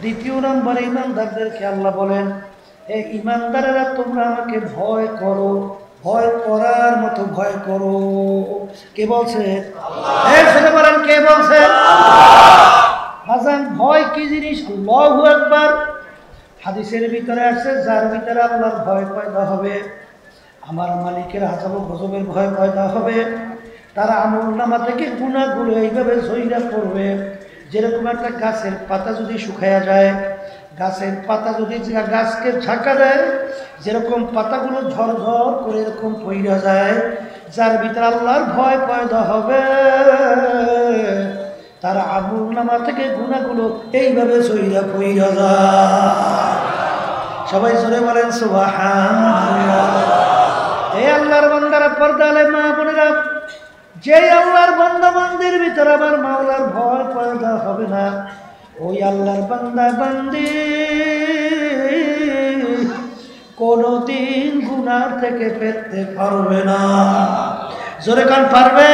দ্বিতীয় নম্বরে ইমানদারদেরকে আল্লাহ বলেন, হে ইমানদারেরা তোমরা আমাকে ভয় করো, ভয় করার মতো ভয় করো। কে বলছে? আল্লাহ। বলেন কে বলছে? আল্লাহ। ভয় কি জিনিস? আল্লাহু আকবার। হাদিসের ভিতরে আছে, যার ভিতরে আল্লাহর ভয় পয়দা হবে, আমার মালিকের আযাব ও গজবের ভয় পয়দা হবে, তার আমলনামা থেকে গুনাহগুলো এইভাবে ঝইরা পড়বে, যেরকম একটা গাছের পাতা যদি শুকায়া যায়, গাছের পাতা যদি গাছকে ঝাঁকা দেয়, যেরকম পাতাগুলো ঝরঝর করে এরকম পইরা যায়, যার ভিতরে আল্লাহর ভয় পয়দা হবে, তার আমলনামা থেকে গুনাহগুলো এইভাবে ঝইরা পইরা যায়। সবাই জোরে বলেন সুবহানাল্লাহ। এই আল্লাহর বান্দারা, পর্দা আলে মা বোনেরা, যে আল্লাহর বান্দা বান্দির ভিতরে আমার মাওলার ভয় পয়দা হবে না, ওই আল্লাহর বান্দা বান্দি কোনদিন গুনাহ থেকে ফিরতে পারবে না। জোরে কান পারবে?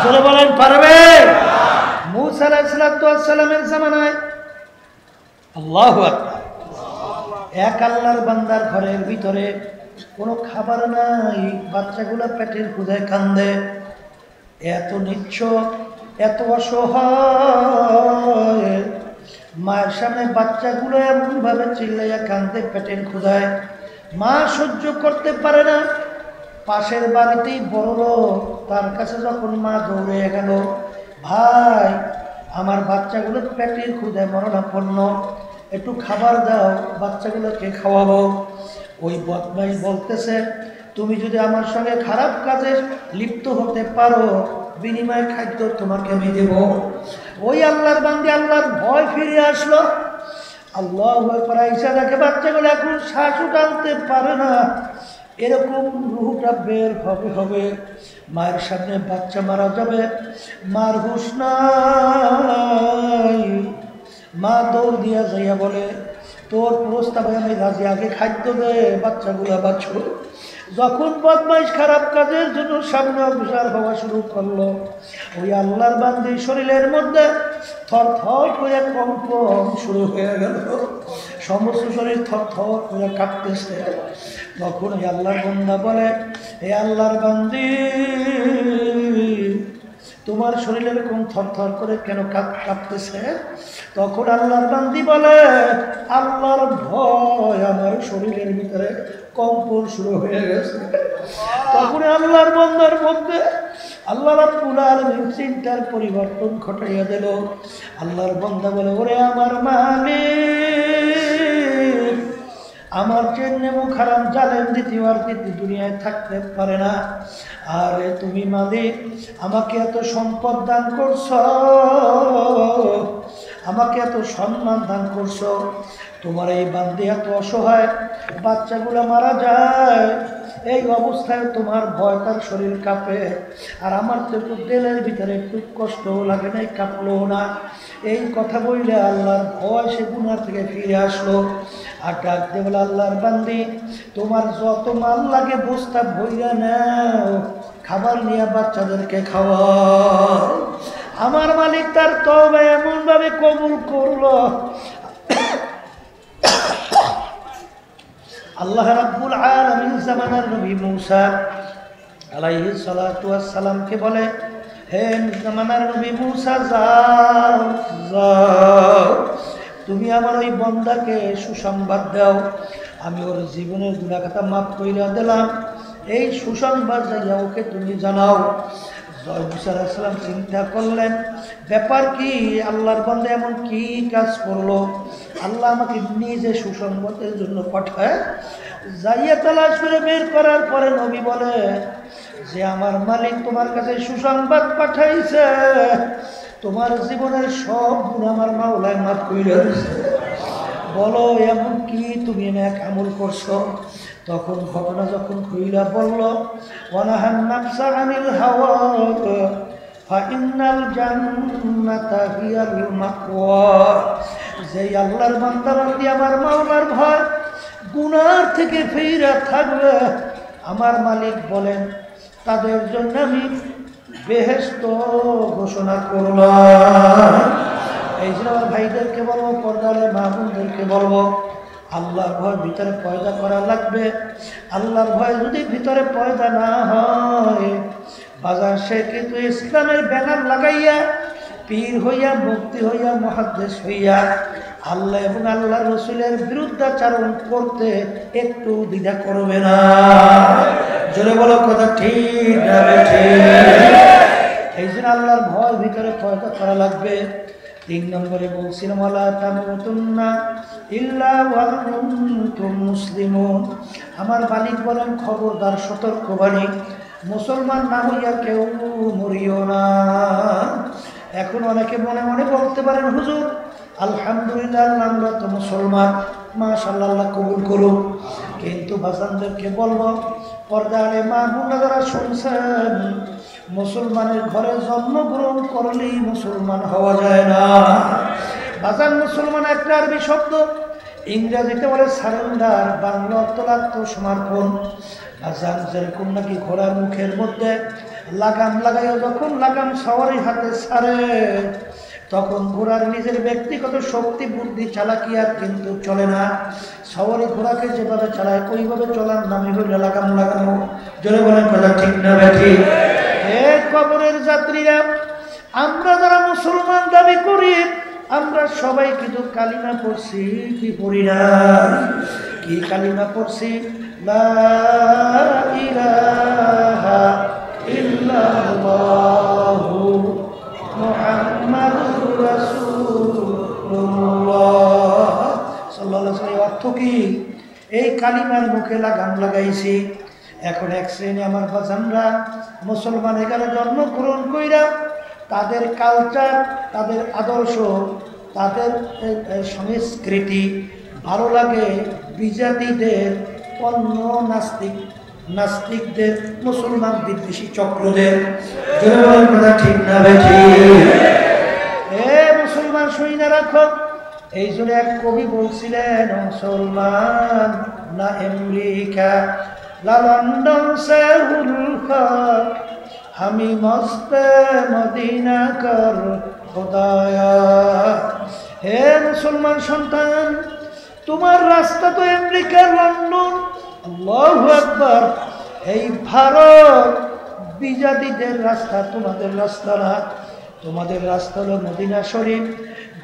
জোরে বলেন পারবে? মূসা আলাইহিস সালামের জামানায় আল্লাহু আকবার, এক আল্লাহর বান্দার ঘরের ভিতরে কোনো খাবার নাই, বাচ্চাগুলো পেটের ক্ষুধায় কান্দে, এত নিচ্ছ, এত অসহায়, মায়ের সামনে বাচ্চাগুলো এমন ভাবে চিল্লাইয়া কান্দে পেটের ক্ষুধায়, মা সহ্য করতে পারে না। পাশের বাড়িতেই বড় লোক, তার কাছে যখন মা দৌড়ে গেল, ভাই আমার বাচ্চাগুলো পেটের ক্ষুধায় মরণাপন্ন, একটু খাবার দাও, বাচ্চাগুলোকে খাওয়াবো। ওই বদমাই বলতেছে, তুমি যদি আমার সঙ্গে খারাপ কাজে লিপ্ত হতে পারো, বিনিময় খাদ্য তোমাকে আমি দেব। ওই আল্লাহর বান্দি আল্লাহর ভয় ফিরে আসলো। আল্লাহু আকবার। আয়েশা দেখে বাচ্চাগুলো এখন শ্বাসও টানতে পারে না, এরকম রুহটা বের হবে, মায়ের সামনে বাচ্চা মারা যাবে, মার হুঁশ নাই। মা দৌড় দিয়া যাইয়া বলে, তোর প্রস্তাবে আমি রাজি, আগে খাদ্য দে, বাচ্চাগুলো বাঁচো। যখন বদমাইশ খারাপ কাজের জন্য সামনে অগ্রসর হওয়া শুরু করলো, ওই আল্লাহর বান্দির শরীরের মধ্যে থর থর করে কম্পন শুরু হয়ে গেল, সমস্ত শরীর থর থর করে কাঁপতেছে। তখন ওই আল্লাহর বান্দা বলে, হে আল্লাহর বান্দি, তোমার শরীর এরকম থরথর করে কেন কাঁপতেছে? তখন আল্লাহর বান্দি বলে, আল্লাহর ভয় আমার শরীরের ভিতরে কম্পন শুরু হয়ে গেছে। তখন আল্লাহর বান্দার মধ্যে আল্লাহ রাব্বুল আলামিন চিন্তার পরিবর্তন ঘটাইয়া দিল। আল্লাহর বান্দা বলে, ওরে আমার মালিক, আমার জন্য মুখারাম জালেম দ্বিতীয় আর দুনিয়ায় থাকতে পারে না। আরে তুমি মালিক আমাকে এত সম্পদ দান করছো, আমাকে এত সম্মান দান করছো, তোমার এই বান্দি এত অসহায়, বাচ্চাগুলো মারা যায়, এই অবস্থায় তোমার ভয়, তার শরীর কাঁপে, আর আমার তো একটু দিলের ভিতরে একটু কষ্টও লাগে না, কাঁপলো না। এই কথা বললে আল্লাহর ভয় সে গুনাহ থেকে ফিরে আসলো। আর ডাক দিয়ে বলে, আল্লাহর বান্দি, তোমার যত মাল লাগে বস্তা ভইরা নাও, খাবার নিয়ে বাচ্চাদেরকে খাওয়াও। আমার মালিক তার তওবা এমন ভাবে কবুল করলো, আল্লাহ রাব্বুল আলামিন জামানার নবী মূসা আলাইহিস সালাতু ওয়াস সালামকে বলে, হে জামানার নবী মূসা, যাও যাও, তুমি আমার ওই বান্দাকে সুসংবাদ দাও, আমি ওর জীবনের গুনাহ খাতা মাফ কইরা দিলাম, এই সুসংবাদ যাইয়া ওকে তুমি জানাও। মূসা আলাইহিস সালাম চিন্তা করলেন, ব্যাপার কি, আল্লাহর বান্দা এমন কি কাজ করলো, আল্লাহ আমাকে নিজে সুসংবাদের জন্য পাঠায়। যাইয়া তালাশ করে বের করার পরে নবী বলে যে, আমার মালিক তোমার কাছে সুসংবাদ পাঠাইছে, তোমার জীবনের সব গুনাহ আমার মাওলায় মাফ কইরা দিয়েছে। বলো এমন কি তুমি নেক আমল করছো? তখন ঘটনা যখন কইলা বলল, ওয়ানাহান নাফসা আনিল হাওয়া ফাইন্নাল জান্নাতা হিয়াল মাকওয়া। যে আল্লাহর বান্দা বান্দি আমার মাওলার ভয়, গুনাহ থেকে ফিরে থাকবে, আমার মালিক বলেন তাদের জন্য আমি বেহেশত ঘোষণা করলাম। এই জন্য আমার ভাইদেরকে বলবো, পর্দারে মা বোনদেরকে বলবো, আল্লাহর ভয় ভিতরে পয়দা করা লাগবে। আল্লাহর ভয় যদি ভিতরে পয়দা না হয়, বাজার সে কিন্তু ইসলামের ব্যানার লাগাইয়া পীর হইয়া, মুফতি হইয়া, মুহাদ্দিস হইয়া আল্লাহ এবং আল্লাহ রসুলের বিরুদ্ধাচরণ করতে একটু দ্বিধা করবে না। জোরে বলো কথা ঠিক না ঠিক? এই জন্য আল্লাহর ভয় ভিতরে পয়দা করা লাগবে। 3 নম্বরে বলছিলাম, ওয়ালা তামুতুন্না ইল্লা ওয়া আনতুম মুসলিমুন। আমার মালিক বলেন, খবরদার, সতর্কবাণী, মুসলমান না হইয়া কেউ মরিও না। এখন অনেকে মনে মনে বলতে পারেন, হুজুর আলহামদুলিল্লাহ আমরা তো মুসলমান, মাশাআল্লাহ, আল্লাহ কবুল করুন। কিন্তু বাজানদেরকে বলবো, পর্দারে মা বোনরা যারা শুনছেন, মুসলমানের ঘরে জন্মগ্রহণ করলেই মুসলমান হওয়া যায় না। বাজান, মুসলমান একটা আরবি শব্দ, ইংরেজিতে বলে সারেন্ডার, বাংলা অর্থ আত্মসমর্পণ। বাজান, যেরকম নাকি ঘোড়ার মুখের মধ্যে লাগাম লাগাইও যখন লাগাম সওয়ারি হাতে ছাড়ে, তখন ঘোড়ার নিজের ব্যক্তিগত শক্তি, বুদ্ধি, চালাকি আর কিন্তু চলে না। সওয়ারি ঘোড়াকে যেভাবে চালায় ওইভাবে চলার নামই হইল লাগাম লাগানো। জোরে বলেন কথা ঠিক না ঠিক? কবরের যাত্রীরা, আমরা যারা মুসলমান দাবি করি, আমরা সবাই কিন্তু কালিমা পড়ছি, কি পড়ি না? কি কালিমা পড়ছি? লা ইলাহা ইল্লাল্লাহু মুহাম্মাদুর রাসূলুল্লাহ সাল্লাল্লাহু আলাইহি ওয়াসাল্লাম। অর্থ কি? এই কালিমার মুখে লাগাম লাগাইছি। এখন এক শ্রেণী আমার বাজানরা মুসলমান এখানে জন্মগ্রহণ কইরা তাদের কালচার, তাদের আদর্শ, তাদের সংস্কৃতি ভালো লাগে বিজাতিদের, অন্য নাস্তিকদের, মুসলমান বিদ্বেষী চক্রদের। কথা ঠিক না বেঠি? মুসলমান শুনে রাখো। এই জন্য এক কবি বলছিলেন, মুসলমান না আমেরিকা, লা লন্ডন সেহুল হক, আমি মস্তে মদিনা কর খোদায়া। হে মুসলমান সন্তান, তোমার রাস্তা তো আমেরিকা, লন্ডন, আল্লাহু আকবার, এই ভারত বিজাতিদের রাস্তা তোমাদের রাস্তা না। তোমাদের রাস্তা হলো মদিনা শরীফ।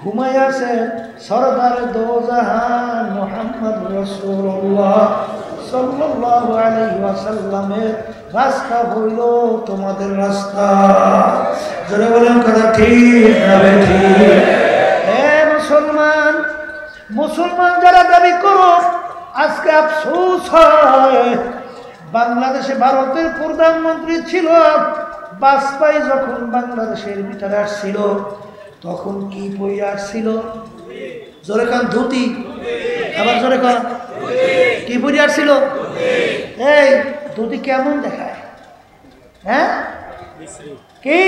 ঘুমাই আছে সরদার দো জাহান মুহাম্মদ রাসূলুল্লাহ সাল্লাল্লাহু আলাইহি ওয়াসাল্লামের রাস্তা হইল তোমাদের রাস্তা। যারা বলেন কথা ঠিক না ঠিক? হে মুসলমান, মুসলমান যারা দাবি করো, আজকে আফসোস হয়, বাংলাদেশে ভারতের প্রধানমন্ত্রী ছিল বাজপেয়ী, যখন বাংলাদেশের ভিতরে আসছিল তখন কি পরে আসছিল? জোরে কান ধুতি, আবার জোরে কান, কি পরে আসছিল? এই ধুতি কেমন দেখায়? হ্যাঁ কি?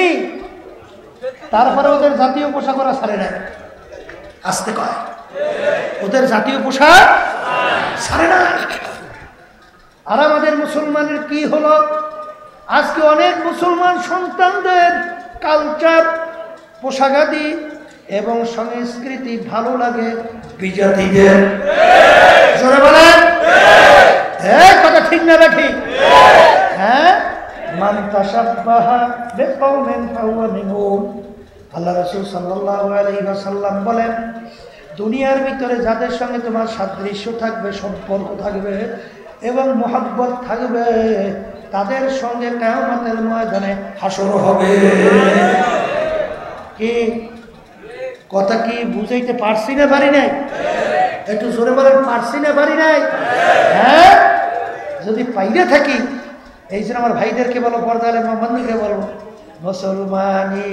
তারপরে ওদের জাতীয় পোশাক ওরা ছাড়ে না, আসতে কয়, ওদের জাতীয় পোশাক ছাড়ে না। আর আমাদের মুসলমানের কি হলো? আজকে অনেক মুসলমান সন্তানদের কালচার, পোশাকাদি এবং সংস্কৃতি ভালো লাগে বিজাতিদের। জোরে বলেন, হ্যাঁ কথা ঠিক না ঠিক? হ্যাঁ, মান তাশাব্বাহা বিকওমিন ফাহুয়া মিনহুম। আল্লাহ রাসূল সাল্লাল্লাহু আলাইহি ওয়াসাল্লাম বলেন, দুনিয়ার ভিতরে যাদের সঙ্গে তোমার সাদৃশ্য থাকবে, সম্পর্ক থাকবে এবং মহব্বত থাকবে, তাদের সঙ্গে কিয়ামতের ময়দানে হাসর হবে। কি কথা কি বুঝাইতে পারছি না পারি নাই? একটু জোরে বলেন, পারছি না পারি নাই? হ্যাঁ, যদি পাইরে থাকি, এই জন্য আমার ভাইদেরকে বলো, পর্দালে মোহাম্মদকে বলো, মুসলমানি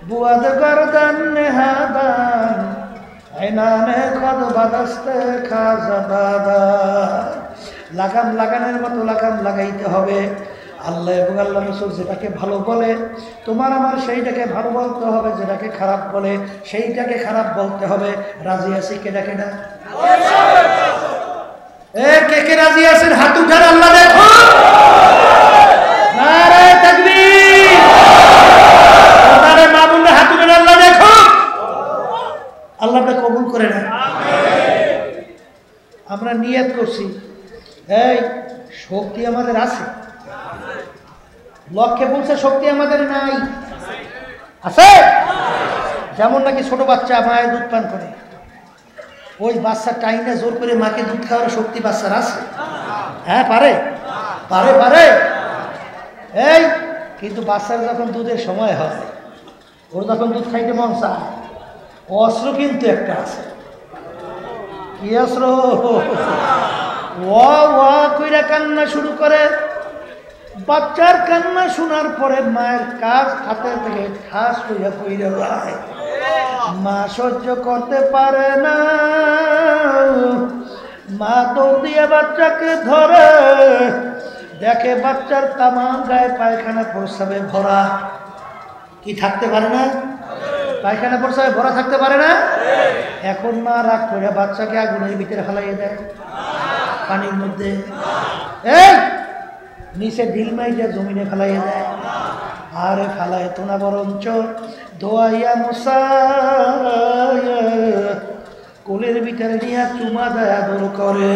বুয়াদ গরদান নেহাদান আইনানে কদ বাদাস্তে খাজাবাদা। লাগাম লাগানোর মতো লাগাম লাগাইতে হবে। আল্লাহ এবং আল্লাহ রাসূল যেটাকে ভালো বলে, তোমার আমার সেইটাকে ভালো বলতে হবে, যেটাকে খারাপ বলে সেইটাকে খারাপ বলতে হবে। রাজি আছি কেডা কেডা? কে কে রাজি আছেন? হাত উঠান, আল্লাহ দেখো। নারে তাকবীর। নারে মা বোনরা হাত উঠান, আল্লাহ দেখো। আমরা নিয়ত করছি এই শক্তি আমাদের আছে, লক্ষ্যে পৌঁছে শক্তি আমাদের নাই, আছে? যেমন নাকি ছোট বাচ্চা মায়ের দুধ পান করে, ওই বাচ্চা টাইনে জোর করে মাকে দুধ খাওয়ার শক্তি বাচ্চার আছে? হ্যাঁ, পারে পারে পারে। এই কিন্তু বাচ্চার যখন দুধের সময় হয়, ওর যখন দুধ খাইতে মন চায়, অস্ত্র কিন্তু একটা আছে। কি অস্ত্র? ওয়া ওয়া কইরা কান্না শুরু করে। বাচ্চার কান্না শোনার পরে মায়ের কাজ হাতে থেকে ঠাস হইয়া কইরা যায়, মা সহ্য করতে পারে না, মা দৌড় দিয়ে বাচ্চাকে ধরে, দেখে বাচ্চার তামাম গায়ে পায়খানা প্রস্রাবে ভরা। কি থাকতে পারে না? পায়খানা প্রস্রাবে ভরা থাকতে পারে না? এখন মা রাগ করে বাচ্চাকে আগুনের ভিতরে ফেলাইয়ে দেয়, পানির মধ্যে, এই নিচে ঢিল মাইজা জমিনে ফেলাইয়ে দেয়। আরে ফেলায় তো না, বরঞ্চ দোয়াইয়া মশাইয়া কোলের ভিতরে নিয়ে চুমা দেয়, আদর করে।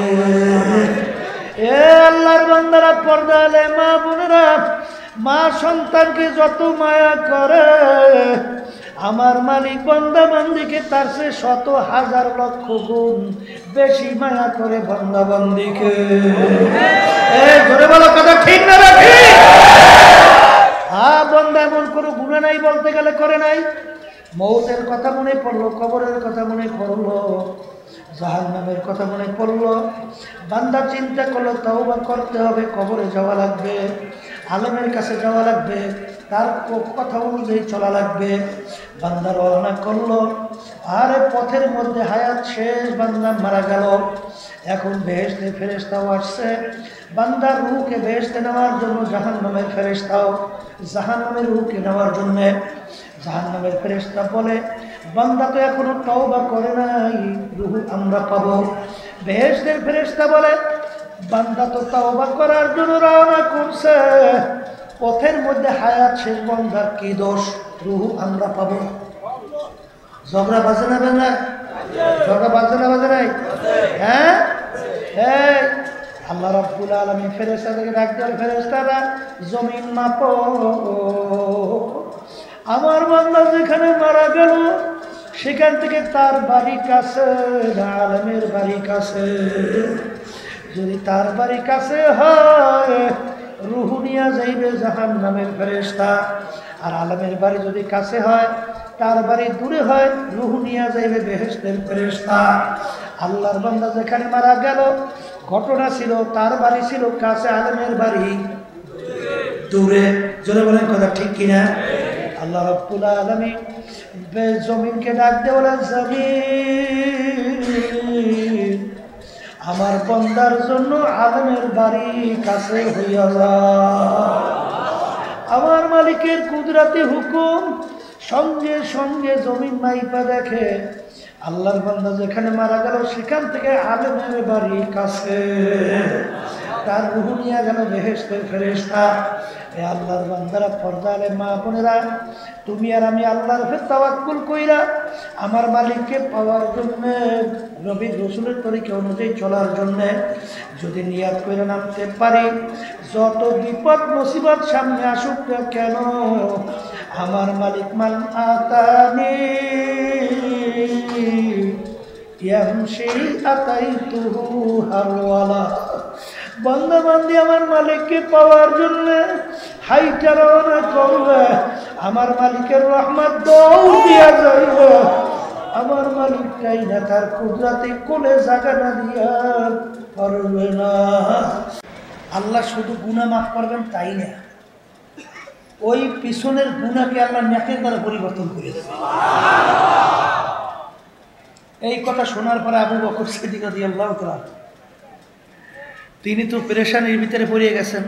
এ আল্লাহর বান্দারা, পর্দা আলে মা বোনেরা, মা সন্তানকে যত মায়া করে, আমার মালিক বান্দা বান্দিকে তার সে শত হাজার লক্ষ গুণ বেশি মায়া করে বান্দা বান্দিকে। ধরে বলো কথা ঠিক না? রাখি হ্যাঁ, বান্দা এমন কোনো গুনাহ নাই বলতে গেলে করে নাই। মৌতের কথা মনে পড়লো, কবরের কথা মনে পড়লো, জাহান্নামের কথা মনে পড়লো, বান্দা চিন্তা করলো তওবা করতে হবে, কবরে যাওয়া লাগবে, আলেমের কাছে যাওয়া লাগবে, তার কথা অনুযায়ী চলা লাগবে। বান্দা রওনা করলো, আরে পথের মধ্যে হায়াত শেষ, বান্দা মারা গেল। এখন বেহেশতে ফেরেশতাও আসছে, বান্দার রূহকে বেহেশতে নেওয়ার জন্য, জাহান্নামের ফেরেশতাও জাহান্নামের রূহকে নেওয়ার জন্য। জাহান্নামের ফেরেশতা বলে, বান্দা তো এখনো তওবা করে নাই, রূহ আমরা পাবো। বেহেশতের ফেরেশতা বলে, বান্দা তো তওবা করার জন্য রওনা করছে, পথের মধ্যে হায়াত শেষ, বান্দার কি দোষ, রূহ আমরা পাবো। ঝগড়া বাজে না বাজে? ঝগড়া বাজে না বাজে নাই? হ্যাঁ, হ্যাঁ। আল্লাহ রাব্বুল আলামিন ফেরেশতাদেরকে ডাক দেন, ফেরেশতারা জমিন মাপো, আমার বান্দা যেখানে মারা গেল সেখান থেকে তার বাড়ি কাছে না আলেমের বাড়ি কাছে? যদি তার বাড়ি কাছে হয়, রূহ নিয়া যাইবে জাহান্নামের ফেরেশতা। আর আলেমের বাড়ি যদি কাছে হয়, তার বাড়ি দূরে হয়, রূহ নিয়া যাইবে বেহেশতের ফেরেশতা। আল্লাহর বান্দা যেখানে মারা গেল, ঘটনা ছিল তার বাড়ি ছিল কাছে, আলেমের বাড়ি দূরে। জোরে বলেন কথা ঠিক কিনা? আল্লাহ রাব্বুল আলামিন জমিনকে ডাক দিয়ে বলেন, জমিন আমার বান্দার জন্য আলেমের বাড়ি কাছে হইয়া যায়। আমার মালিকের কুদরতি হুকুম, সঙ্গে সঙ্গে জমিন মাইপা দেখে আল্লাহর বান্দা যেখানে মারা গেল সেখান থেকে আলেমের বাড়ি কাছে, তার রূহ নিয়ে গেল বেহেশতের ফেরেশতা। এ আল্লাহর বান্দারা, পর্দা আলে মা বোনেরা, তুমি আর আমি আল্লাহর উপর তাওয়াক্কুল কইরা আমার মালিককে পাওয়ার জন্য, নবী রাসূলের তরিকা অনুযায়ী চলার জন্য যদি নিয়াত করে নামতে পারি, যত বিপদ মুসিবত সামনে আসুক না কেন, আমার মালিক মান আতানি ইয়ামশি আতাইতুহু হারওয়ালা। বান্দা বান্দি আমার মালিককে পাওয়ার জন্য হাইটা রওনা করবে, আমার মালিকের রহমত দৌড় দিয়া যাইবে। আমার মালিক চাই না তার কুদরতে কোলে জায়গা না দিয়া পারবে না। আল্লাহ শুধু গুনাহ মাফ করবেন তাই না, ওই পিছনের গুনাহকে আল্লাহ নেকের দ্বারা পরিবর্তন করে দেবে। এই কথা শোনার পরে আবু বকর সিদ্দিক রাদিয়াল্লাহু তাআলা, তিনি তো পেরেশানির ভিতরে পড়ে গেছেন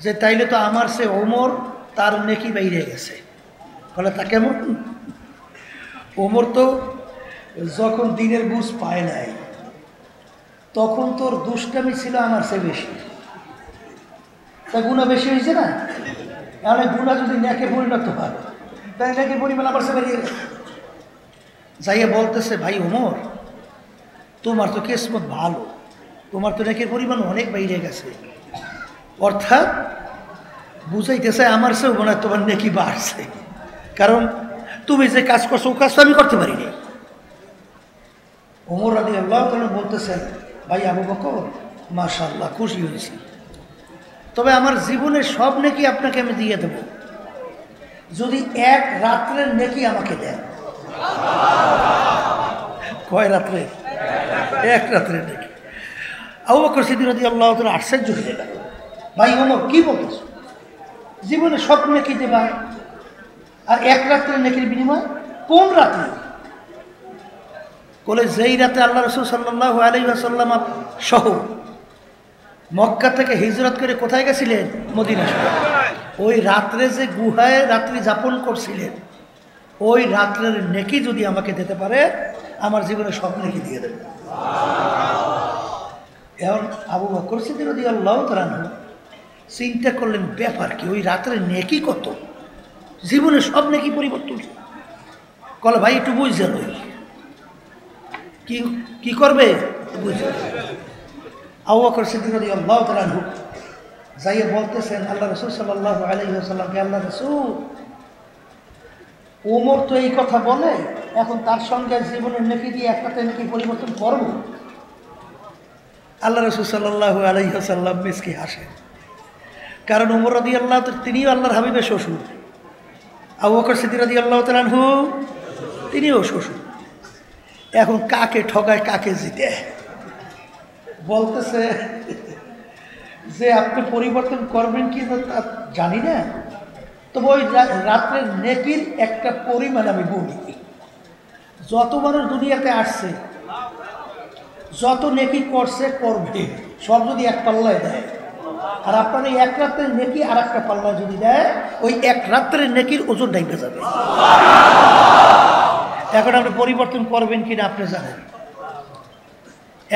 যে তাইলে তো আমার সে ওমর, তার নেকি বাইরে গেছে। বলে তা কেমন? ওমর তো যখন দিনের বুঝ পায় নাই, তখন তোর দুষ্টামি ছিল আমার সে বেশি, তা গুণা বেশি হয়েছে না? তাহলে গুণা যদি নেকে পরিণত হয়, তাই নেকের পরিমাণ আমার সে বেরিয়ে গেছে। যাইয়া বলতেছে, ভাই ওমর, তোমার তো কিসমত ভালো, তোমার তো নেকির পরিমাণ অনেক বাইরে গেছে। অর্থাৎ বুঝাইতেছে আমার চেয়েও মনে হয় তোমার নেকি বাড়ছে, কারণ তুমি যে কাজ করছো ও কাজ তো আমি করতে পারিনি। ওমর রাদিয়াল্লাহু তাআলা বলতেছেন, ভাই আবু বকর, মাশাআল্লাহ, খুশি হয়েছি, তবে আমার জীবনের সব নেকি আপনাকে আমি দিয়ে দেব যদি এক রাত্রের নেকি আমাকে দেন। কয় রাত্রে? এক রাত্রের নেকি। আবু বকর সিদ্দিক রাদিয়াল্লাহু তাআলা আশ্চর্য হয়ে গেল, ভাই ওমর কি বলতেছ, জীবনে সব নেকি দেবা আর এক রাত্রের নেকির বিনিময়? কোন রাত্রে? বলে যেই রাতে আল্লাহ রাসূল সাল্লাল্লাহু আলাইহি ওয়াসাল্লাম সহ মক্কা থেকে হিজরত করে কোথায় গেছিলেন? মদিনা শরীফ। ওই রাত্রে যে গুহায় রাত্রি যাপন করছিলেন, ওই রাত্রের নেকি যদি আমাকে দিতে পারে, আমার জীবনে সব নেকি দিয়ে দেবে। এখন আবু বকর সিদ্দিক রাদিয়াল্লাহু তাআলা চিন্তা করলেন, ব্যাপার কি, ওই রাত্রের নেকি কত, জীবনে সব নেকি পরিবর্তন। কলে ভাই একটু বুঝছেন, ওই কি করবে বুঝছেন। আবু বকর সিদ্দিক রাদিয়াল্লাহু তাআলা যাইয়ে বলতেছেন আল্লাহ রাসূল সাল্লাল্লাহু আলাইহি ওয়াসাল্লামকে, আল্লাহ রাসূল, ওমর তো এই কথা বলে, এখন তার সঙ্গে জীবনের নেকি দিয়ে একটাতে নেকি পরিবর্তন করব? আল্লাহ রাসূল সাল্লাল্লাহু আলাইহি ওয়াসাল্লাম মিসকি হাসেন, কারণ ওমর রাদিয়াল্লাহু তাআলা তিনিও আল্লাহর হাবিবের শ্বশুর, আবু বকর সিদ্দিক রাদিয়াল্লাহু তাআলা তিনিও শ্বশুর। এখন কাকে ঠকায় কাকে জিতে? বলতেছে যে আপনি পরিবর্তন করবেন কি তা জানি না, তবে ওই রাত্রের নেকির একটা পরিমাণ আমি বলি। যত মানুষ দুনিয়াতে আসছে, যত নেকি করছে করবে, সব যদি এক পাল্লায় দেয়, আর আপনার এই এক রাত্রের নেকি আর একটা পাল্লায় যদি দেয়, ওই এক রাত্রের নেকির ওজন ডাইবে যাবে। এখন আপনি পরিবর্তন করবেন কিনা আপনি জানেন।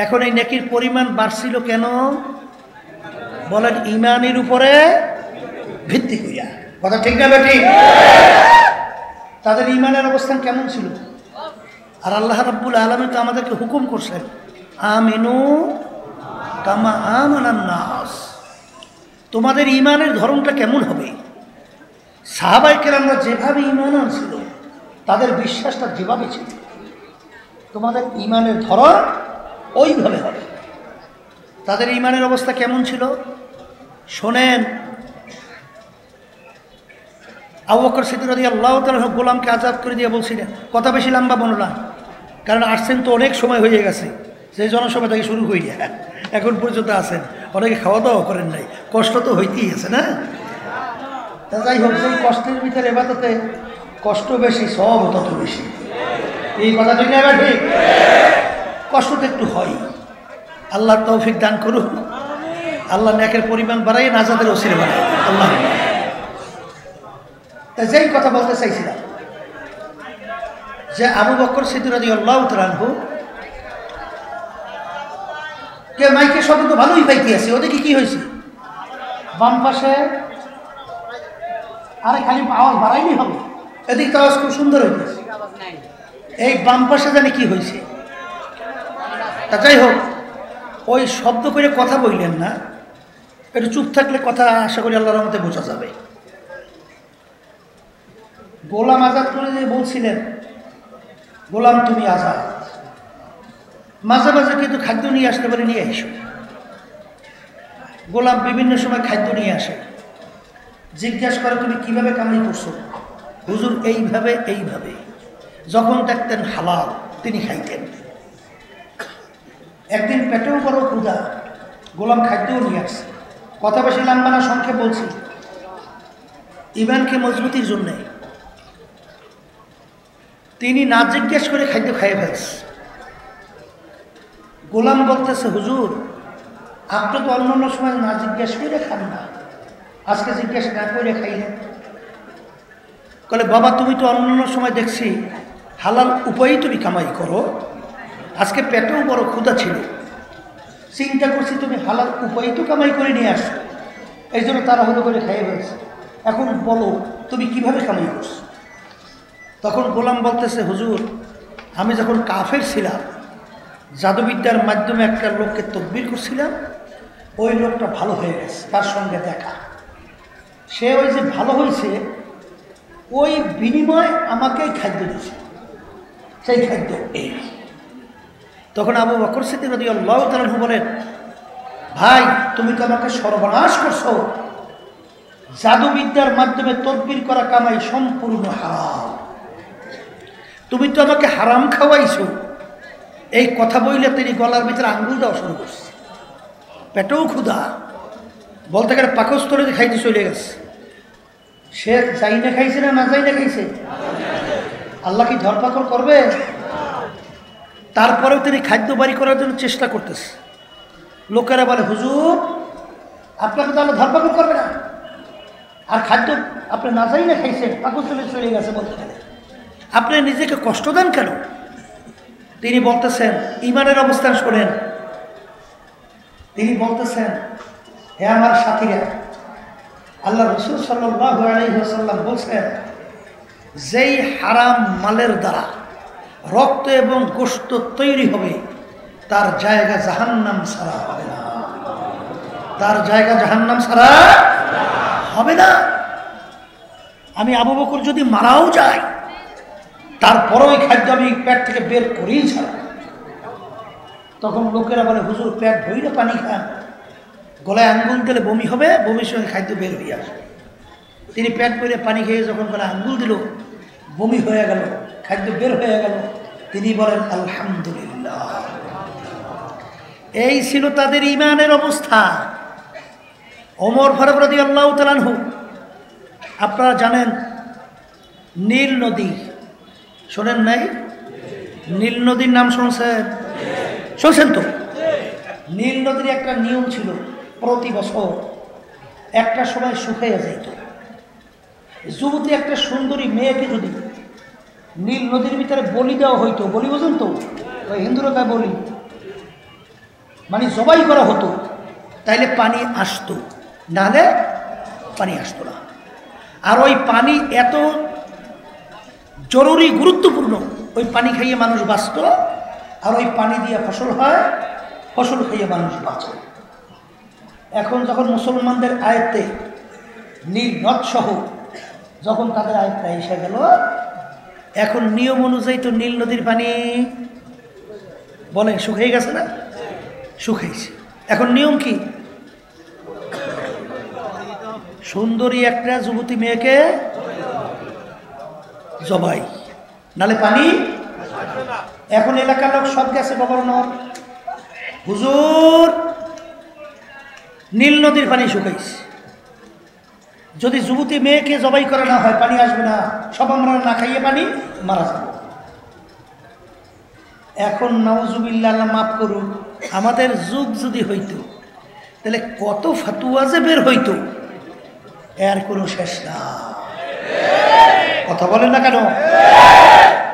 এখন এই নেকির পরিমাণ বাড়ছিল কেন? বলেন, ইমানের উপরে ভিত্তি করিয়া। কথা ঠিক না বেটি? তাদের ইমানের অবস্থান কেমন ছিল? আর আল্লাহ রাব্বুল আলামিন তো আমাদেরকে হুকুম করছেন, আমিনু কামা আমানান নাস। তোমাদের ইমানের ধরনটা কেমন হবে? সাহাবায়ে কেরামরা যেভাবে ইমান আনছিল, তাদের বিশ্বাসটা যেভাবে ছিল, তোমাদের ইমানের ধরন ওইভাবে হবে। তাদের ইমানের অবস্থা কেমন ছিল শোনেন। আবু বকর সিদ্দিক রাদিয়াল্লাহু তাআলা গোলামকে আজাদ করে দিয়ে বলছিলেন, কথা বেশি লম্বা বলো না, কারণ আসছেন তো অনেক সময় হয়ে গেছে, সেই জনসভা থেকে শুরু হইয়া এখন পর্যন্ত আছেন, অনেকে খাওয়া দাওয়া করেন নাই, কষ্ট তো হইতেই আছে না। তা যাই হোক, সেই কষ্টের ভিতরে এবাদতে কষ্ট বেশি, সব তত বেশি। এই কথা ঠিক না? ঠিক। কষ্ট তো একটু হয়, আল্লাহ তৌফিক দান করুন, আল্লাহ নেকের পরিমাণ বাড়াই, নাজাতের ওসিলা বাড়াই আল্লাহ। তাই যেই কথা বলতে চাইছিলাম, যে আবু বকর সিদ্দিক রাদিয়াল্লাহু তাআলা কে মাইকে শব্দ তো ভালোই পাইতে আছে, ওদিকে কি হয়েছে? বাম পাশে আরে খালি আওয়াজ বাড়াইলেই হবে, এদিক তো আওয়াজ খুব সুন্দর হইতেছে, এই বাম পাশে জানি কি হয়েছে। তা যাই হোক, ওই শব্দ করে কথা বললেন না, একটু চুপ থাকলে কথা আশা করি আল্লাহর রহমতে বোঝা যাবে। গোলাম আজাদ করে যে বলছিলেন, গোলাম তুমি আজাদ, মাঝে মাঝে কিন্তু খাদ্য নিয়ে আসতে পারে, নিয়ে এসো। গোলাম বিভিন্ন সময় খাদ্য নিয়ে আসে, জিজ্ঞাসা করে তুমি কিভাবে কামাই করছো? হুজুর এইভাবে এইভাবে। যখন দেখতেন হালাল তিনি খাইতেন। একদিন পেটেও বড় ক্ষুধা, গোলাম খাদ্যও নিয়ে আসছে। কথা বেশি লম্বা না, সংক্ষেপ বলছি, ইমানকে মজবুতির জন্যে তিনি না জিজ্ঞেস করে খাদ্য খাইয়ে ফেলছে। গোলাম বলতেছে, হুজুর আপনি তো অন্য অন্য সময় না জিজ্ঞেস করে খান না, আজকে জিজ্ঞেস না করে খাইলেন। বলে, বাবা তুমি তো অন্য অন্য সময় দেখছি হালাল উপায়েই তুমি কামাই করো, আজকে পেটেও বড় ক্ষুধা ছিল, চিন্তা করছি তুমি হালাল উপায়েই তো কামাই করে নিয়ে আসো, এই জন্য তাড়াহুড়ো করে খাইয়ে ফেলছে। এখন বলো তুমি কিভাবে কামাই করছো? তখন গোলাম বলতেছে, হুজুর আমি যখন কাফের ছিলাম, জাদুবিদ্যার মাধ্যমে একটা লোককে তদবির করছিলাম, ওই লোকটা ভালো হয়ে গেছে, তার সঙ্গে দেখা। সে ওই যে ভালো হয়েছে, ওই বিনিময় আমাকেই খাদ্য দিয়েছে, সেই খাদ্য এই। তখন আবু বকর সিদ্দিক রাদিয়াল্লাহু তাআলা আনহু বলেন, ভাই তুমি তো আমাকে সর্বনাশ করছো, জাদুবিদ্যার মাধ্যমে তদবির করা কামাই সম্পূর্ণ হারাম, তুমি তো আমাকে হারাম খাওয়াইছো। এই কথা বললে তিনি গলার ভিতরে আঙ্গুল দেওয়া শুরু করছে, পেটেও ক্ষুধা, বলতে গেলে পাকস্থলে খাইতে চলে গেছে। সে যাই না খাইছে না যাই না খাইছে, আল্লাহ কি ধরপাকড় করবে? তারপরেও তিনি খাদ্য বাড়ি করার জন্য চেষ্টা করতেছে। লোকেরা বলে, হুজুর আপনাকে তো আল্লাহ ধরপাকড় করবে না, আর খাদ্য আপনি না যাই না খাইছেন, পাকস্থলে চলে গেছে, বলতে গেলে আপনি নিজেকে কষ্ট দেন কেন? তিনি বলতেছেন, ইমানের অবস্থান শোনেন, তিনি বলতেছেন, হে আমার সাথীরা, আল্লাহ রাসূল সাল্লাল্লাহু আলাইহি ওয়াসাল্লাম বলছেন, যেই হারাম মালের দ্বারা রক্ত এবং গোশত তৈরি হবে, তার জায়গা জাহান্নাম ছাড়া হবে না, তার জায়গা জাহান্নাম ছাড়া হবে না। আমি আবু বকর যদি মারাও যাই, তারপরও ওই খাদ্য আমি পেট থেকে বের করেই ছাড়া। তখন লোকেরা বলে, হুজুর পেট ভরে পানি খান, গলায় আঙ্গুল দিলে বমি হবে, বমির সঙ্গে খাদ্য বের হয়ে আসবে। তিনি পেট ভরে পানি খেয়ে যখন গলায় আঙ্গুল দিল, বমি হয়ে গেল, খাদ্য বের হয়ে গেল, তিনি বলেন আলহামদুলিল্লাহ। এই ছিল তাদের ঈমানের অবস্থা। ওমর ফারুক রাদিয়াল্লাহু তাআলা আনহু, আপনারা জানেন নীল নদী, শোনেন নাই? নীল নদীর নাম শুনছেন? শুনছেন তো? নীল নদীর একটা নিয়ম ছিল, প্রতি বছর একটা সময় শুকাইয়া যাইত। যুবতী একটা সুন্দরী মেয়েকে যদি নীল নদীর ভিতরে বলি দেওয়া হইতো, বলি বোঝেন তো, ওই হিন্দুরা তাই বলি, মানে জবাই করা হতো, তাইলে পানি আসতো, নাহলে পানি আসতো না। আর ওই পানি এত জরুরি গুরুত্বপূর্ণ, ওই পানি খাইয়ে মানুষ বাঁচত, আর ওই পানি দিয়ে ফসল হয়, ফসল খাইয়ে মানুষ বাঁচে। এখন যখন মুসলমানদের আয়ত্তে নীল নদ সহ যখন তাদের আয়ত্তে এসে গেল, এখন নিয়ম অনুযায়ী তো নীল নদীর পানি বলেন শুকিয়ে গেছে না? শুকাইছে। এখন নিয়ম কি? সুন্দরী একটা যুবতী মেয়েকে জবাই, নালে পানি। এখন এলাকার লোক সব গেছে গভর্নর, হুজুর নীল নদীর পানি শুকাইছে, যদি যুবতী মেয়েকে জবাই করা না হয় পানি আসবে না, সব আমরা না খাইয়ে পানি মারা যাবে। এখন নাউজুবিল্লাহ, আল্লাহ মাফ করুন, আমাদের যুগ যদি হইতো তাহলে কত ফতুয়া যে বের হইতো, এর কোনো শেষ না। কথা বলেন না কেন?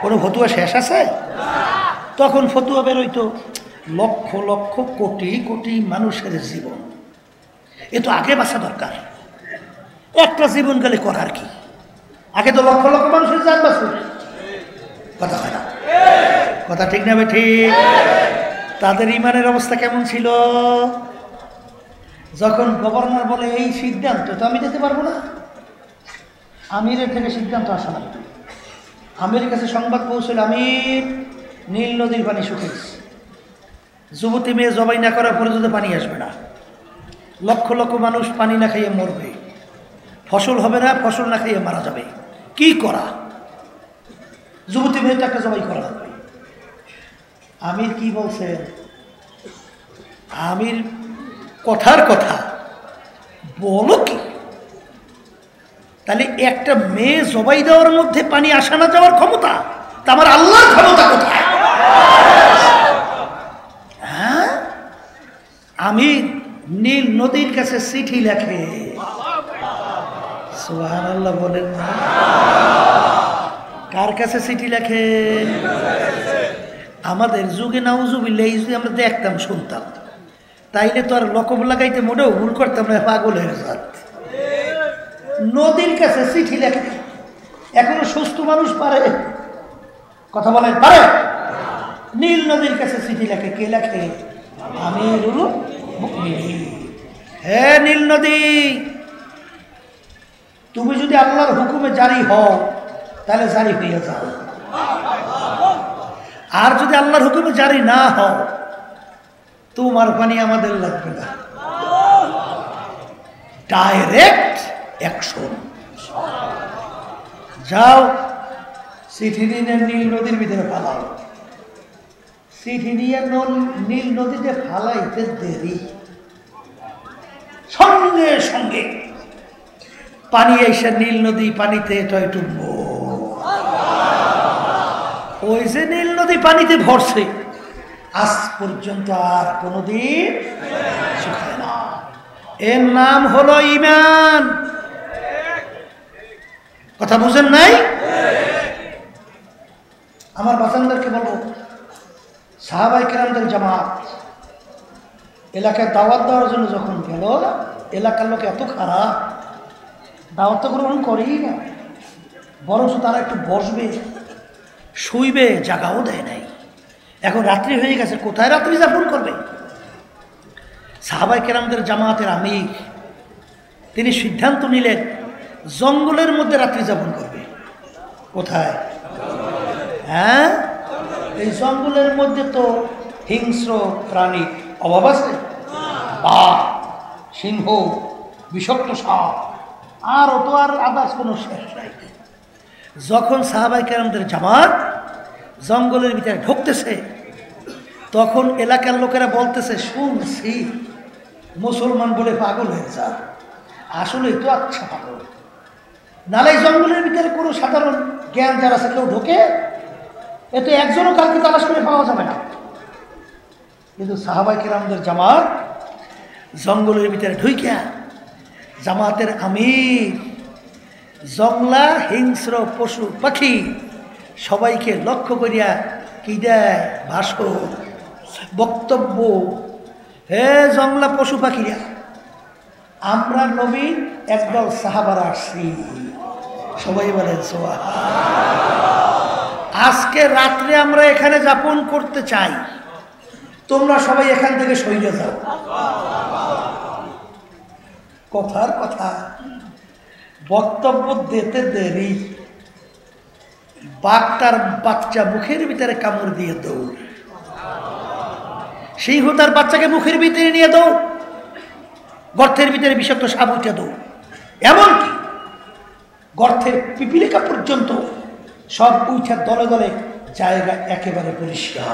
কোনো ফতুয়া শেষ আছে? তখন ফতুয়া বের হইতো লক্ষ লক্ষ কোটি কোটি মানুষের জীবন, এ তো আগে বাঁচা দরকার। একটা জীবন গেলে করার কি? আগে তো লক্ষ লক্ষ মানুষের জান বাঁচুক। কথা হয় না? কথা ঠিক না? ঠিক। তাদের ইমানের অবস্থা কেমন ছিল? যখন গভর্নর বলে এই সিদ্ধান্ত তো আমি দিতে পারবো না, আমিরের থেকে সিদ্ধান্ত আসা লাগবে। আমিরের কাছে সংবাদ পৌঁছল, আমির নীল নদীর পানি শুকিয়েছে, যুবতী মেয়ে জবাই না করার পরে যদি পানি আসবে না, লক্ষ লক্ষ মানুষ পানি না খাইয়ে মরবে, ফসল হবে না, ফসল না খাইয়ে মারা যাবে। কি করা? যুবতী মেয়েটা একটা জবাই করা লাগবে। আমির কি বলছে? আমির কথার কথা, বলো কি? তাহলে একটা মেয়ে জবাই দেওয়ার মধ্যে পানি আসা না যাওয়ার ক্ষমতা, তা আমার আল্লাহর ক্ষমতা কোথায়? হ্যাঁ, আমির নীল নদীর কাছে চিঠি লেখে, সুবহানাল্লাহ বলেন না? কার কাছে চিঠি লেখে? আমাদের যুগে নাউজুবিল্লাহ যদি আমরা দেখতাম শুনতাম, তাইলে তো আর লকব লাগাইতে মোটেও ভুল করতাম না, পাগল হয়ে যাত। নদীর কাছে চিঠি লেখে, এখনো সুস্থ মানুষ পারে? কথা বলেন, পারে? নীল নদীর কাছে চিঠি লেখে, কে লেখে? আমিরুল মুমিনিন। হে নীল নদী, তুমি যদি আল্লাহর হুকুমে জারি হও তাহলে জারি হয়ে যাও, আর যদি আল্লাহর হুকুমে জারি না হও তোমার পানি আমাদের লাগবে না। Direct action. যাও চিঠি নিয়ে নীল নদীর ভিতরে ফালাও। চিঠি নিয়ে নীল নদীতে ফালাইতে দেরি, সঙ্গে সঙ্গে পানি এসে নীল নদী পানিতে টয়টুম্ব। ওই যে নীল নদী পানিতে ভরছে, আজ পর্যন্ত আর কোনোদিন শুকায় না। এর নাম হলো ঈমান। কথা বুঝেন নাই? আমার বাচ্চাদেরকে বলবো, সাহাবায়ে কেরামদের জামাত এলাকায় দাওয়াত দেওয়ার জন্য যখন গেল, এলাকার লোক এত খারাপ, দাওয়াত তো গ্রহণ করেই না, বরঞ্চ তারা একটু বসবে, শুইবে, জায়গাও দেয় নাই। এখন রাত্রি হয়ে গেছে, কোথায় রাত্রি যাপন করবে? সাহাবায়ে কেরামদের জামাতের আমির তিনি সিদ্ধান্ত নিলেন জঙ্গলের মধ্যে রাত্রি যাপন করবে। কোথায়? হ্যাঁ, এই জঙ্গলের মধ্যে তো হিংস্র প্রাণী অভাব আছে, বাঘ, সিংহ, বিষাক্ত সাপ, আর তো আর আদার্স কোনো শেষ নাই। যখন সাহাবায়ে কেরামদের জামাত জঙ্গলের ভিতরে ঢুকতেছে, তখন এলাকার লোকেরা বলতেছে, শুনছি মুসলমান বলে পাগল হয়ে যা, আসলে তো আচ্ছা পাগল, নালে জঙ্গলের ভিতরে কোনো সাধারণ জ্ঞান যারা আছে কেউ ঢোকে, এতে একজনও কালকে তালাশ করে পাওয়া যাবে না। কিন্তু সাহাবায়ে কেরামদের জামাত জঙ্গলের ভিতরে ঢুইকা জামাতের আমির জংলা, হিংস্র পশু পাখি সবাইকে লক্ষ্য করিয়া কি দেয়? ভাষণ, বক্তব্য। হে জংলা পশু পাখিরা, আমরা নবীর একদল সাহাবারা আসছি, সবাই বলেন সুবহানাল্লাহ। আজকে রাত্রে আমরা এখানে যাপন করতে চাই, তোমরা সবাই এখান থেকে সইরে যাও। কথার কথা, বক্তব্য দিতে দেরি, বাঘটার বাচ্চা মুখের ভিতরে কামড় দিয়ে দৌড়, সিংহ তার বাচ্চাকে মুখের ভিতরে নিয়ে দৌড়, গর্তের ভিতরে বিষাক্ত সাপ উঠে দৌড়, এমনকি গর্তের পিপিলিকা পর্যন্ত সব উঠে দলে দলে, জায়গা একেবারে পরিষ্কার।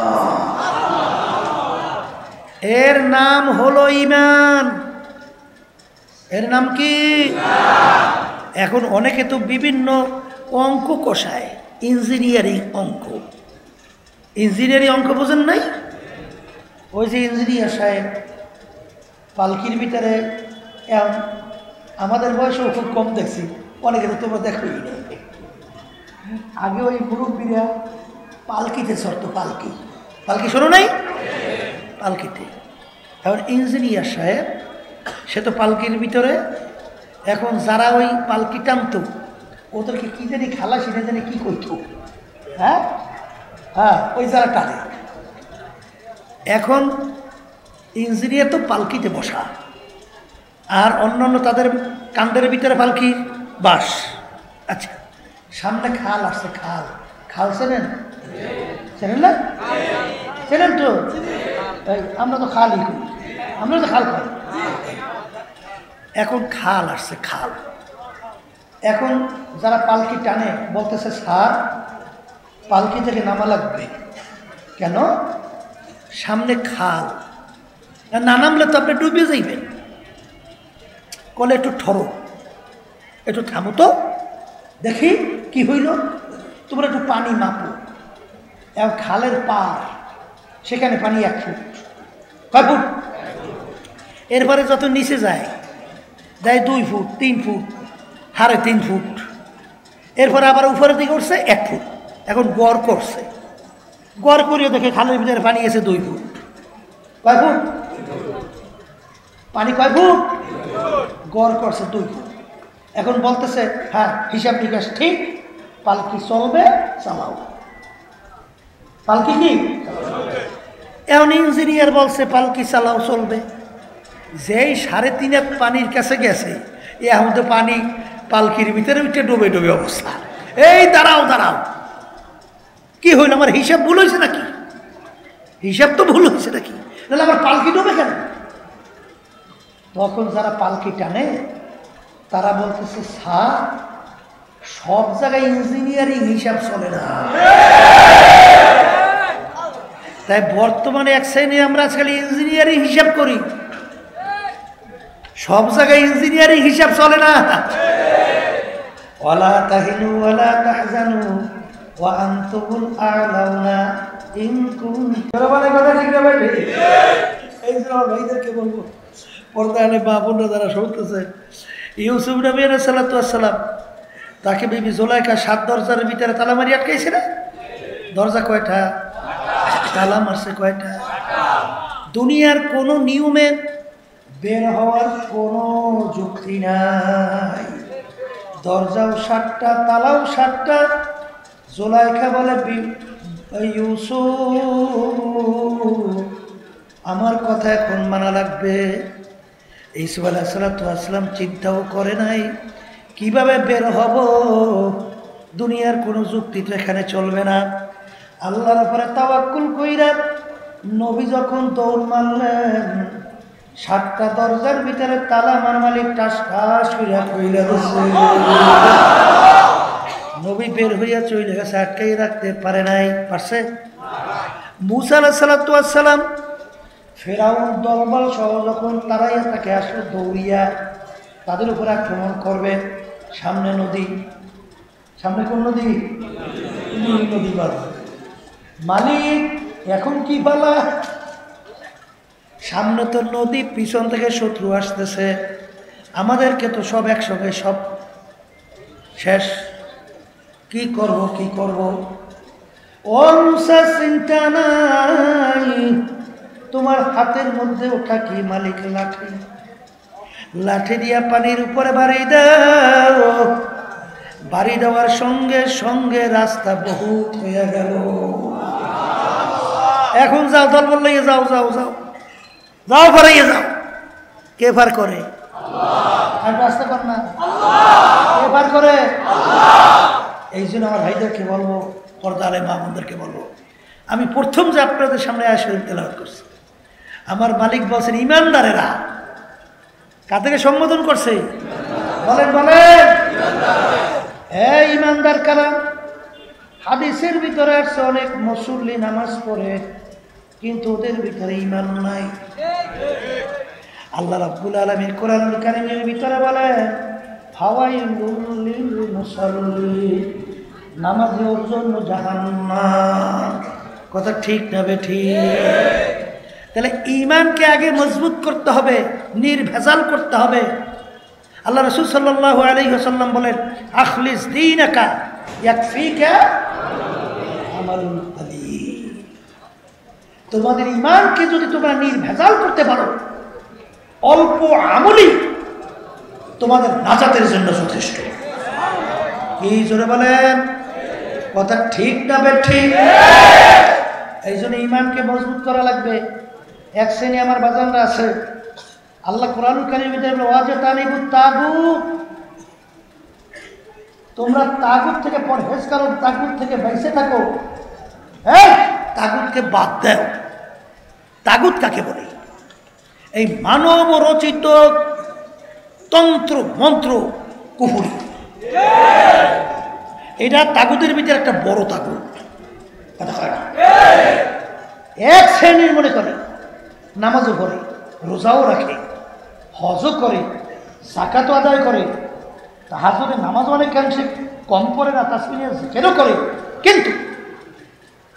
এর নাম হলো ঈমান। এর নাম কি? এখন অনেকে তো বিভিন্ন অঙ্ক কষায়, ইঞ্জিনিয়ারিং অঙ্ক। ইঞ্জিনিয়ারিং অঙ্ক বোঝেন নাই? ওই যে ইঞ্জিনিয়ার সাহেব পালকির ভিতরে, আমাদের বয়সেও খুব কম দেখছি, অনেকে তো তোমরা দেখোই না। আগে ওই মুরব্বীরা পালকিতে চড়তো, পালকি, পালকি শোনো নাই? পালকিতে। এখন ইঞ্জিনিয়ার সাহেব সে তো পালকির ভিতরে, এখন যারা ওই পালকি টানতো ওদেরকে কি জানি খালা, সেটা জানি কি করতো, হ্যাঁ হ্যাঁ, ওই যারা টানে। এখন ইঞ্জিনিয়ার তো পালকিতে বসা, আর অন্যান্য তাদের কান্দের ভিতরে পালকি বাস। আচ্ছা, সামনে খাল আসছে, খাল, খাল চেনেন? চেনেন না? চেনেন তো? আমরা তো খালই করি, আমরা তো খাল খাই। এখন খাল আসছে, খাল। এখন যারা পালকি টানে বলতেছে, স্যার পালকি থেকে নামা লাগবে। কেন? সামনে খাল, না নামলে তো আপনি ডুবে যাইবেন। কলে একটু ঠরো, একটু থামো তো, দেখি কি হইল, তোমরা একটু পানি মাপো। এবং খালের পার, সেখানে পানি 1 ফুট, কয় ফুট? এরপরে যত নিচে যায়, যায় 2 ফুট, 3 ফুট, 3.5 ফুট, এরপরে আবার উপরের দিকে উঠছে 1 ফুট। এখন গড় করছে, গড় করিয়ে দেখে খালের ভিতরে পানি এসে 2 ফুট। কয় ফুট পানি? কয় ফুট? গড় করছে 2 ফুট। এখন বলতেছে, হ্যাঁ হিসাব নিকাশ ঠিক, পালকি চলবে, চালাও। পালকি কি এখন ইঞ্জিনিয়ার বলছে পালকি চালাও চলবে, যেই 3.5 হাত পানির কাছে গেছে এখন তো পানি পালকির ভিতরে উঠে ডুবে ডুবে অবস্থা। এই দাঁড়াও দাঁড়াও, কি হইল? আমার হিসাব ভুল হয়েছে নাকি? হিসাব তো ভুল হয়েছে নাকি? তাহলে আমার পালকি ডুবে কেন? তখন যারা পালকি টানে তারা বলতেছে স্যার সব জায়গায় ইঞ্জিনিয়ারিং হিসাব চলে না। তাই বর্তমানে এক শ্রেণী আমরা আজকাল ইঞ্জিনিয়ারিং হিসাব করি, সব জায়গায় ইঞ্জিনিয়ারিং হিসাব চলে না। ওয়ালা তাহিনু ওয়ালা তাহজানু ওয়া আনতুমুল আ'লাউনা ইন কুনতুম। মানে কথা ঠিক না ভাই? এই যে আমার ভাইদেরকে বলবো, পর্দায় মা বোনরা যারা শুনতেছে, ইউসুফ নবী আলাইহিস সালাতু ওয়াস সালাম তাকে বিবি জুলাইখা 7 দরজার ভিতরে তালা মারি আটকাইছে না? দরজা কয়টা? তালা মারছে কয়টা? দুনিয়ার কোন নিয়মে বের হওয়ার কোনো যুক্তি নাই। দরজাও 7টা, তালাও 7টা। জুলাইখা বলে ইউসুফ আমার কথা এখন মানা লাগবে। ইউসুফ আলাইহিস সালাতু ওয়াস সালাম চিন্তাও করে নাই কিভাবে বের হব, দুনিয়ার কোনো যুক্তি তো এখানে চলবে না। আল্লাহর উপরে তাওয়াক্কুল কইরা নবী যখন দৌড় মারলেন, 7টা দরজার ভিতরে তালা মার মালিক টাস টাস কইরা কইলা দিছে। নবী বের হইয়া চলে গেছে, আটকাই রাখতে পারে নাই। পারছে? মুসা আলাইহিস সালাতু ওয়াস সালাম ফেরাউন দলবল সহ যখন তারাইয়া তাকে আসলে দৌড়িয়া তাদের উপরে আক্রমণ করবে, সামনে নদী, সামনে কোন নদী? নদী বাড়বে। মালিক এখন কি পালা? সামনে তো নদী, পিছন থেকে শত্রু আসতেছে, আমাদেরকে তো সব একসঙ্গে সব শেষ। কি করব কি করব? ও মুসা চিন্তা নাই, তোমার হাতের মধ্যে ওঠা কি মালিক? লাঠি। লাঠি দিয়া পানির উপরে বাড়ি দাও। বাড়ি দেওয়ার সঙ্গে সঙ্গে রাস্তা বহুত হয়ে গেল। এখন যাও, দল বললে যাও যাও যাও যাও, পারাইয়ে যাও। কে পার করে? আর রাস্তা কর না, কে পার করে? এই জন্য আমার ভাইদেরকে বলবো, পর্দারে মা বোনদেরকে বলবো, আমি প্রথম যে আপনাদের সামনে আয়াত শরীফ তেলাওয়াত করছি, আমার মালিক বলছেন ইমানদারেরা। কাদেরকে সম্বোধন করছে? বলেন বলেন। হ্যাঁ, ইমানদার কারা? হাদিসের ভিতরে আসছে অনেক মুসল্লি নামাজ পড়ে কিন্তু ওদের ভিতরে ঈমান নাই। আল্লাহ রাব্বুল আলামিন কোরআনুল কারীমের ভিতরে বলেন ফাওয়াইলুল লিল মুসাল্লিন, নামাজের জন্য জাহান্নাম। কথা ঠিক না বেঠিক? তাহলে ঈমানকে আগে মজবুত করতে হবে, নির্ভেজাল করতে হবে। আল্লাহ রাসূল সাল্লাল্লাহু আলাইহি ওয়াসাল্লাম বলেন আখলিস দীনাকা ইয়াকফিকা আমালুল কলিল। তোমাদের ঈমানকে যদি তোমরা নির্ভেজাল করতে পারো, অল্প আমলই তোমাদের নাজাতের জন্য যথেষ্ট। কি জোরে বলেন? কথা ঠিক না বেঠিক? এই জন্য ঈমানকে মজবুত করা লাগবে। এক শ্রেণী আমার বাজানরা আছে, আল্লাহ কোরআনুল কারীমের ভিতরে বলে ওয়াজতানিবুত তাগুত, তোমরা তাগুত থেকে পরহেজ করো, তাগুত থেকে বেঁচে থাকো। হ্যাঁ, তাগুতকে বাদ দাও। তাগুত কাকে বলে? এই মানব রচিত তন্ত্র মন্ত্র কুফরি, এটা তাগুতের ভিতরে একটা বড় তাগুত। এক শ্রেণীর মনে করে নামাজও করে, রোজাও রাখে, হজও করে, যাকাতও আদায় করে, তাহাজ্জুদের নামাজ অনেকাংশে কম করে না, তাসবিহ জিকিরও করে, কিন্তু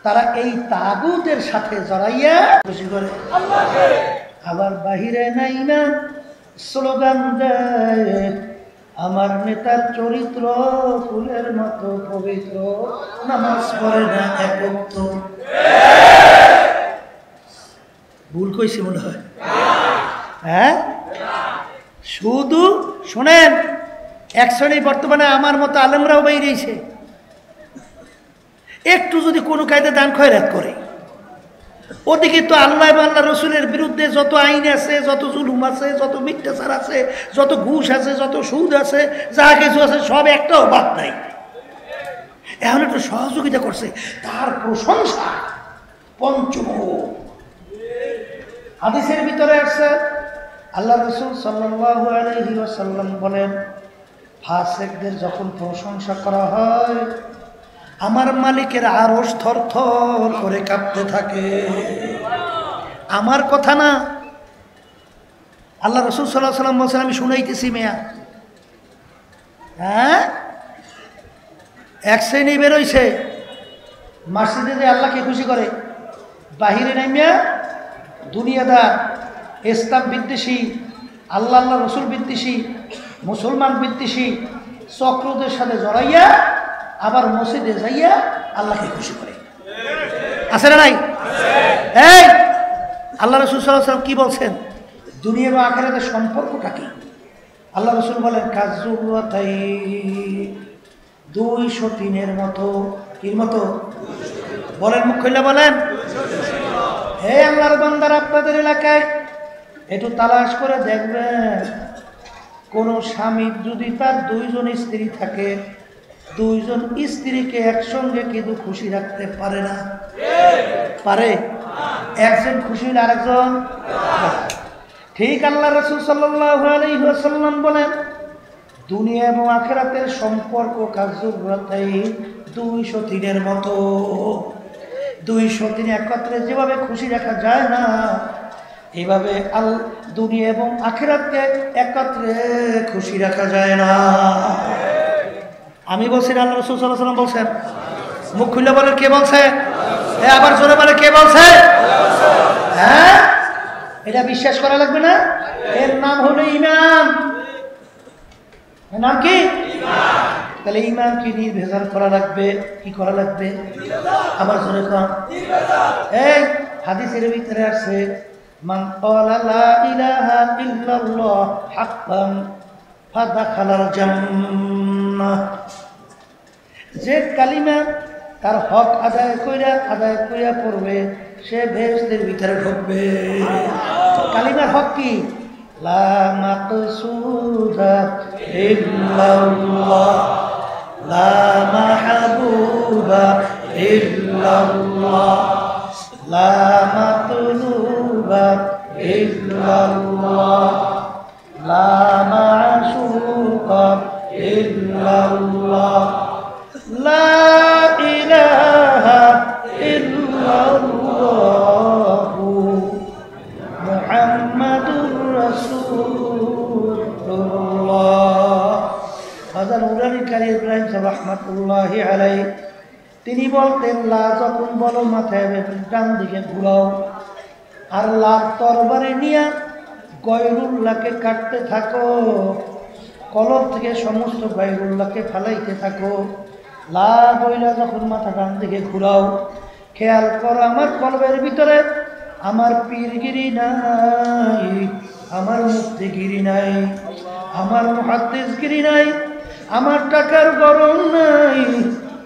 তারা এই তাগুতের সাথে জড়াইয়া খুশি করে। আবার বাহিরে নাই না স্লোগান দেয় আমার নেতার চরিত্র ফুলের মতো পবিত্র, নামাজ পড়ে না একত্র। ভুল কইছি মনে হয়? হ্যাঁ, শুধু শোনেন, এক শ্রেণী বর্তমানে আমার মতো আলেমরাও বেরিয়েছে, একটু যদি কোনো কায়দা দান খয়রাত করে, ওদিকে তো আল্লাহ এবং আল্লাহ রসুলের বিরুদ্ধে যত আইন আছে, যত জুলুম আছে, যত মিথ্যাচার আছে, যত ঘুষ আছে, যত সুদ আছে, যা কিছু আছে সব একটাও বাদ নাই। এখন একটু সহযোগিতা করছে, তার প্রশংসা পঞ্চম। হাদিসের ভিতরে আছে আল্লাহ রসুল সাল্লাল্লাহু আলাইহি ওয়াসাল্লাম বলেন, ফাসিকদের যখন প্রশংসা করা হয় আমার মালিকের আরশ থরথর করে কাঁপতে থাকে। আমার কথা না, আল্লাহ রসুল সাল্লাল্লাহু আলাইহি ওয়াসাল্লাম বলছেন, আমি শুনাইতেছি মেয়া। হ্যাঁ, এক শ্রেণী বেরোইছে মসজিদে যে আল্লাহকে খুশি করে, বাহিরে নামিয়া দুনিয়াদার, ইসলাম বিদ্বেষী, আল্লাহ আল্লাহ রসুল বিদ্বেষী, মুসলমান বিদ্বেষী চক্রদের সাথে জড়াইয়া আবার মসজিদে যাইয়া আল্লাহকে খুশি করে। আছে না নাই? এই আল্লাহ রসুল সাল্লাল্লাহু আলাইহি ওয়াসাল্লাম কি বলছেন, দুনিয়া এবং আখিরাতের সম্পর্কটা কি? আল্লাহ রসুল বলেন, কাজুয়াতাই, দুই সতীনের মতো। কির মতো? বলেন, মুখ খুলে বলেন। হে আল্লাহর বান্দারা, আপনাদের এলাকায় একটু তালাশ করে দেখবেন, কোন স্বামী যদি তার দুইজন স্ত্রী থাকে, দুইজন স্ত্রীকে একসঙ্গে কিন্তু খুশি রাখতে পারে না? পারে? একজন খুশি হলে আরেকজন। ঠিক আল্লাহ রাসূল সাল্লাল্লাহু আলাইহি ওয়াসাল্লাম বলেন, দুনিয়া এবং আখিরাতের সম্পর্ক কাজুরাতাই, দুই সতীনের মতো। দুই সতীন একত্রে যেভাবে খুশি রাখা যায় না, এইভাবে দুনিয়া এবং আখিরাতকে একত্রে খুশি রাখা যায় না। আমি বলছি, আল্লাহ রাসূল সাল্লাল্লাহু আলাইহি ওয়াসাল্লাম বলছেন। মুখ খুলে বলেন, কে বলছে? আবার জোরে বলে, কে বলছে? হ্যাঁ, এটা বিশ্বাস করা লাগবে না? এর নাম হলো ঈমান। এর নাম কি? ঈমান। তাহলে ঈমান কি নির্ভেজাল করা লাগবে? কি করা লাগবে? আবার জোরে কর। এই হাদিসের ভিতরে আছে, মান ক্বালা লা ইলাহা ইল্লাল্লাহ হাক্কান ফাদাখালাল জান্নাহ। যে কালিমা তার হক আদায় কইরা পড়বে, সে বেহেশতের ভিতরে ঢুকবে। কালিমার হক কি? লা মাকসুদা ইল্লাল্লাহ, লা মাহবুবা ইল্লাল্লাহ, লা মাতলুবা ইল্লাল্লাহ, লা মাশুকা ইল্লাল্লাহ, লা ইলাহা ইল্লাল্লাহু মুহাম্মাদুর রাসূলুল্লাহ। হযরত নুরানি কারি ইব্রাহিম সাহেব রাহমাতুল্লাহি আলাইহি তিনি বলতেন, লা যখন বলো মাথায় ডান দিকে ঘুরাও, আর লার তরবারি নিয়ে গয়রুল্লাহকে কাটতে থাকো, কলব থেকে সমস্ত গয়রুল্লাহকে ফালাইতে থাকো। লা বইলা যখন মাথা ডান দিকে ঘুরাও, খেয়াল করো আমার কলবের ভিতরে আমার পীরগিরি নাই, আমার মুফতিগিরি নাই, আমার মুহাদ্দিসগিরি নাই, আমার টাকার গরম নাই,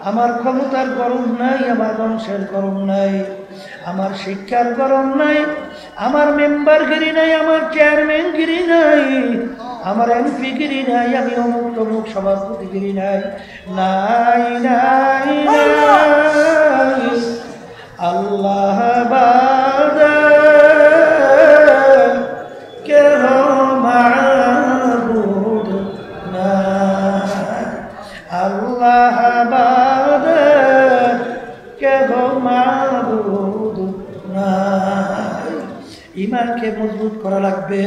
আমার ক্ষমতার গরম নাই, আমার বংশের গরম নাই, আমার শিক্ষার গরম নাই, আমার মেম্বারগিরি নাই, আমার চেয়ারম্যানগিরি নাই, আমার এমপিগিরি নাই, আমি অমুক তমুক সভাপতিগিরি নাই, নাই নাই নাই আল্লাহ বাদা কেহ মাবুদ নাই, আল্লাহ বাদা কেহ মাবুদ নাই। ঈমানকে মজবুত করা লাগবে।